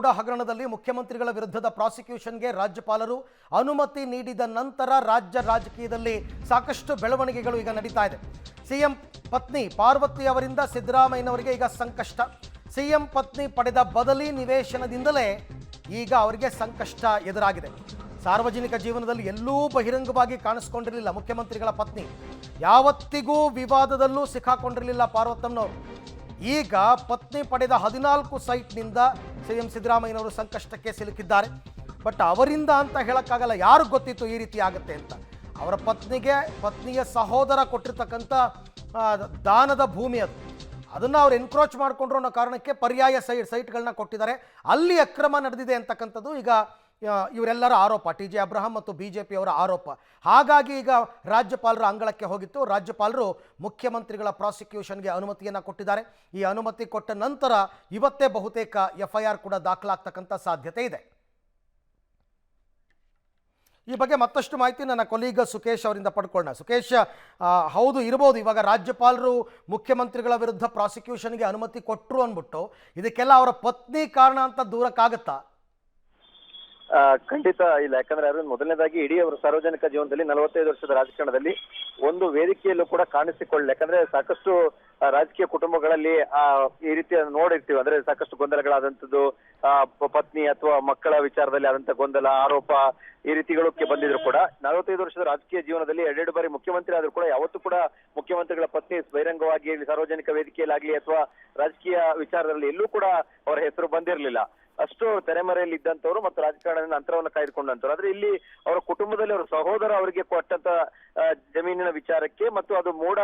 ಕೂಡ ಹಗರಣದಲ್ಲಿ ಮುಖ್ಯಮಂತ್ರಿಗಳ ವಿರುದ್ಧದ ಪ್ರಾಸಿಕ್ಯೂಷನ್ಗೆ ರಾಜ್ಯಪಾಲರು ಅನುಮತಿ ನೀಡಿದ ನಂತರ ರಾಜ್ಯ ರಾಜಕೀಯದಲ್ಲಿ ಸಾಕಷ್ಟು ಬೆಳವಣಿಗೆಗಳು ಈಗ ನಡೀತಾ ಇದೆ. ಸಿಎಂ ಪತ್ನಿ ಪಾರ್ವತಿ ಅವರಿಂದ ಸಿದ್ದರಾಮಯ್ಯನವರಿಗೆ ಈಗ ಸಂಕಷ್ಟ. ಸಿಎಂ ಪತ್ನಿ ಪಡೆದ ಬದಲಿ ನಿವೇಶನದಿಂದಲೇ ಈಗ ಅವರಿಗೆ ಸಂಕಷ್ಟ ಎದುರಾಗಿದೆ. ಸಾರ್ವಜನಿಕ ಜೀವನದಲ್ಲಿ ಎಲ್ಲೂ ಬಹಿರಂಗವಾಗಿ ಕಾಣಿಸ್ಕೊಂಡಿರಲಿಲ್ಲ ಮುಖ್ಯಮಂತ್ರಿಗಳ ಪತ್ನಿ. ಯಾವತ್ತಿಗೂ ವಿವಾದದಲ್ಲೂ ಸಿಕ್ಕಾಕೊಂಡಿರಲಿಲ್ಲ ಪಾರ್ವತಮ್ಮನವರು. ಈಗ ಪತ್ನಿ ಪಡೆದ 14 ಸೈಟ್ನಿಂದ ಸಿಎಂ ಸಿದ್ದರಾಮಯ್ಯನವರು ಸಂಕಷ್ಟಕ್ಕೆ ಸಿಲುಕಿದ್ದಾರೆ. ಬಟ್ ಅವರಿಂದ ಅಂತ ಹೇಳೋಕ್ಕಾಗಲ್ಲ, ಯಾರಿಗೆ ಗೊತ್ತಿತ್ತು ಈ ರೀತಿ ಆಗುತ್ತೆ ಅಂತ. ಅವರ ಪತ್ನಿಯ ಸಹೋದರ ಕೊಟ್ಟಿರ್ತಕ್ಕಂಥ ದಾನದ ಭೂಮಿ ಅದನ್ನು ಅವ್ರು ಎನ್ಕ್ರೋಚ್ ಮಾಡಿಕೊಂಡ್ರು ಅನ್ನೋ ಕಾರಣಕ್ಕೆ ಪರ್ಯಾಯ ಸೈಟ್ಗಳನ್ನ ಕೊಟ್ಟಿದ್ದಾರೆ. ಅಲ್ಲಿ ಅಕ್ರಮ ನಡೆದಿದೆ ಅಂತಕ್ಕಂಥದ್ದು ಈಗ ಇವರೆಲ್ಲರ ಆರೋಪ, TJ ಅಬ್ರಹಾಂ ಮತ್ತು BJP ಅವರ ಆರೋಪ. ಹಾಗಾಗಿ ಈಗ ರಾಜ್ಯಪಾಲರ ಅಂಗಳಕ್ಕೆ ಹೋಗಿತ್ತು. ರಾಜ್ಯಪಾಲರು ಮುಖ್ಯಮಂತ್ರಿಗಳ ಪ್ರಾಸಿಕ್ಯೂಷನ್ಗೆ ಅನುಮತಿಯನ್ನು ಕೊಟ್ಟಿದ್ದಾರೆ. ಈ ಅನುಮತಿ ಕೊಟ್ಟ ನಂತರ ಇವತ್ತೇ ಬಹುತೇಕ FIR ಕೂಡ ದಾಖಲಾಗ್ತಕ್ಕಂಥ ಸಾಧ್ಯತೆ ಇದೆ. ಈ ಬಗ್ಗೆ ಮತ್ತಷ್ಟು ಮಾಹಿತಿ ನನ್ನ ಕೊಲೀಗ ಸುಕೇಶ್ ಅವರಿಂದ ಪಡ್ಕೊಳ್ಳೋಣ. ಸುಕೇಶ್, ಹೌದು ಇರ್ಬೋದು, ಇವಾಗ ರಾಜ್ಯಪಾಲರು ಮುಖ್ಯಮಂತ್ರಿಗಳ ವಿರುದ್ಧ ಪ್ರಾಸಿಕ್ಯೂಷನ್ಗೆ ಅನುಮತಿ ಕೊಟ್ಟರು ಅಂದ್ಬಿಟ್ಟು ಇದಕ್ಕೆಲ್ಲ ಅವರ ಪತ್ನಿ ಕಾರಣ ಅಂತ ದೂರಕ್ಕಾಗತ್ತಾ? ಖಂಡಿತ ಇಲ್ಲ. ಯಾಕಂದ್ರೆ ಅರವಿಂದ್, ಮೊದಲನೇದಾಗಿ ಇಡೀ ಅವರ ಸಾರ್ವಜನಿಕ ಜೀವನದಲ್ಲಿ 45 ವರ್ಷದ ರಾಜಕಾರಣದಲ್ಲಿ ಒಂದು ವೇದಿಕೆಯಲ್ಲೂ ಕೂಡ ಕಾಣಿಸಿಕೊಳ್ಳಿ. ಯಾಕಂದ್ರೆ ಸಾಕಷ್ಟು ರಾಜಕೀಯ ಕುಟುಂಬಗಳಲ್ಲಿ ಈ ರೀತಿಯ ನೋಡಿರ್ತೀವಿ. ಅಂದ್ರೆ ಸಾಕಷ್ಟು ಗೊಂದಲಗಳಾದಂಥದ್ದು, ಪತ್ನಿ ಅಥವಾ ಮಕ್ಕಳ ವಿಚಾರದಲ್ಲಿ ಆದಂತ ಗೊಂದಲ, ಆರೋಪ, ಈ ರೀತಿಗಳಕ್ಕೆ ಬಂದಿದ್ರು ಕೂಡ 45 ವರ್ಷದ ರಾಜಕೀಯ ಜೀವನದಲ್ಲಿ 2 ಬಾರಿ ಮುಖ್ಯಮಂತ್ರಿ ಆದ್ರೂ ಕೂಡ ಯಾವತ್ತೂ ಕೂಡ ಮುಖ್ಯಮಂತ್ರಿಗಳ ಪತ್ನಿ ಬಹಿರಂಗವಾಗಿ ಸಾರ್ವಜನಿಕ ವೇದಿಕೆಯಲ್ಲಾಗ್ಲಿ ಅಥವಾ ರಾಜಕೀಯ ವಿಚಾರದಲ್ಲಿ ಎಲ್ಲೂ ಕೂಡ ಅವರ ಹೆಸರು ಬಂದಿರಲಿಲ್ಲ. ಅಷ್ಟು ತೆರೆಮರೆಯಲ್ಲಿ ಇದ್ದಂಥವ್ರು ಮತ್ತು ರಾಜಕಾರಣದ ಅಂತರವನ್ನು ಕಾಯ್ದುಕೊಂಡಂತವ್ರು. ಆದ್ರೆ ಇಲ್ಲಿ ಅವರ ಕುಟುಂಬದಲ್ಲಿ ಅವರ ಸಹೋದರ ಅವರಿಗೆ ಕೊಟ್ಟಂತ ಜಮೀನಿನ ವಿಚಾರಕ್ಕೆ ಮತ್ತು ಅದು ಮೋಡ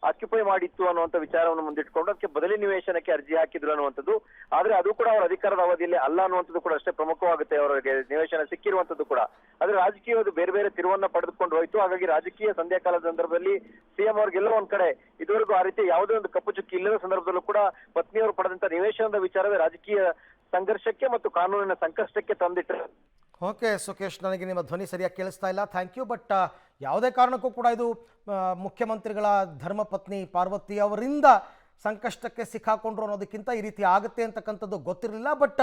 ಆಕ್ಯುಪೈ ಮಾಡಿತ್ತು ಅನ್ನುವಂಥ ವಿಚಾರವನ್ನು ಮುಂದಿಟ್ಕೊಂಡು ಅದಕ್ಕೆ ಬದಲಿ ನಿವೇಶನಕ್ಕೆ ಅರ್ಜಿ ಹಾಕಿದ್ರು ಅನ್ನುವಂಥದ್ದು. ಆದ್ರೆ ಅದು ಕೂಡ ಅವರ ಅಧಿಕಾರದ ಅವಧಿಯಲ್ಲಿ ಅಲ್ಲ ಅನ್ನುವಂಥದ್ದು ಕೂಡ ಅಷ್ಟೇ ಪ್ರಮುಖವಾಗುತ್ತೆ. ಅವರಿಗೆ ನಿವೇಶನ ಸಿಕ್ಕಿರುವಂತದ್ದು ಕೂಡ. ಆದ್ರೆ ರಾಜಕೀಯವಾದ ಬೇರೆ ಬೇರೆ ತಿರುವನ್ನ ಪಡೆದುಕೊಂಡು ಹೋಯ್ತು. ಹಾಗಾಗಿ ರಾಜಕೀಯ ಸಂಧ್ಯಾಕಾಲದ ಸಂದರ್ಭದಲ್ಲಿ ಸಿಎಂ ಅವ್ರಿಗೆಲ್ಲ ಒಂದ್ ಕಡೆ ಇದುವರೆಗೂ ಆ ರೀತಿ ಯಾವುದೇ ಒಂದು ಕಪ್ಪು ಚುಕ್ಕಿ ಇಲ್ಲದ ಸಂದರ್ಭದಲ್ಲೂ ಕೂಡ ಪತ್ನಿಯವರು ಪಡೆದಂತ ನಿವೇಶನದ ವಿಚಾರವೇ ರಾಜಕೀಯ ಸಂಘರ್ಷಕ್ಕೆ ಮತ್ತು ಕಾನೂನಿನ ಸಂಕಷ್ಟಕ್ಕೆ ತಂದಿಟ್ಟರೆ. ಓಕೆ ಸುಕೇಶ್, ನನಗೆ ನಿಮ್ಮ ಧ್ವನಿ ಸರಿಯಾಗಿ ಕೇಳಿಸ್ತಾ ಇಲ್ಲ, ಥ್ಯಾಂಕ್ ಯು. ಬಟ್ ಯಾವುದೇ ಕಾರಣಕ್ಕೂ ಕೂಡ ಇದು ಮುಖ್ಯಮಂತ್ರಿಗಳ ಧರ್ಮಪತ್ನಿ ಪಾರ್ವತಿ ಅವರಿಂದ ಸಂಕಷ್ಟಕ್ಕೆ ಸಿಕ್ಕಾಕೊಂಡ್ರು ಅನ್ನೋದಕ್ಕಿಂತ ಈ ರೀತಿ ಆಗುತ್ತೆ ಅಂತಕ್ಕಂಥದ್ದು ಗೊತ್ತಿರಲಿಲ್ಲ. ಬಟ್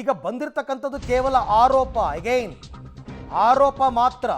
ಈಗ ಬಂದಿರತಕ್ಕಂಥದ್ದು ಕೇವಲ ಆರೋಪ, ಅಗೈನ್ ಆರೋಪ ಮಾತ್ರ.